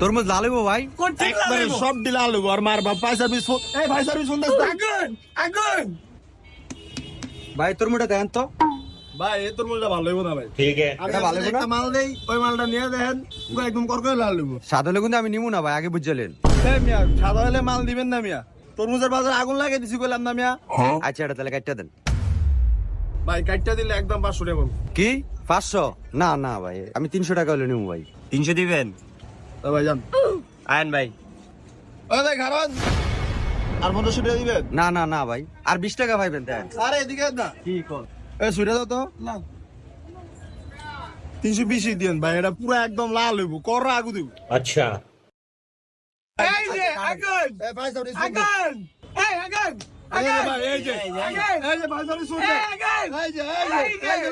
তরমুজ লাল হইবো ভাই? সব ডিলা আলু আর মার বাপ ভাই সার্ভিস ভাই সার্ভিস ভাই তরমুজটা দেন তো। ভাই এই তরমুজটা ভালো হইব না ভাই। এটা ভালো হইবো না? একটা মাল দেই, ওই মালটা নিয়ে দেখেন পুরো একদম করকরে লাল হইব। স্বাদ হলে কিন্তু আমি নিমু না ভাই, আগে বুঝলেন। এই মিয়া সাদা হলে মাল দিবেন না মিয়া, তরমুজের বাজারে আগুন লাগিয়ে দিছি কইলাম না মিয়া। আচ্ছা এটা তাহলে কাটটা দেন। ভাই কাটটা দিলে একদম 500 টাকা বলবো। কি 500? না না ভাই, আমি 300 টাকা হলে নিমু ভাই। 300 দিবেন? ভাই যান আয়েন ভাই। ওই ভাই খারান আর 500 টাকা দিবেন? না না না ভাই, আর 20 টাকা ভাইবেন দেন। আরে এদিকে না কি কর? এই সুইটা দাও তো না 320 দিন ভাই, এটা পুরো একদম লাল হইব, কর আগু দিব। আচ্ছা এই যে আগুন, এই ভাই সামনে আগুন, এই আগুন, এই যে ভাই এই যে ভাই সামনে শুনতে, এই যে এই যে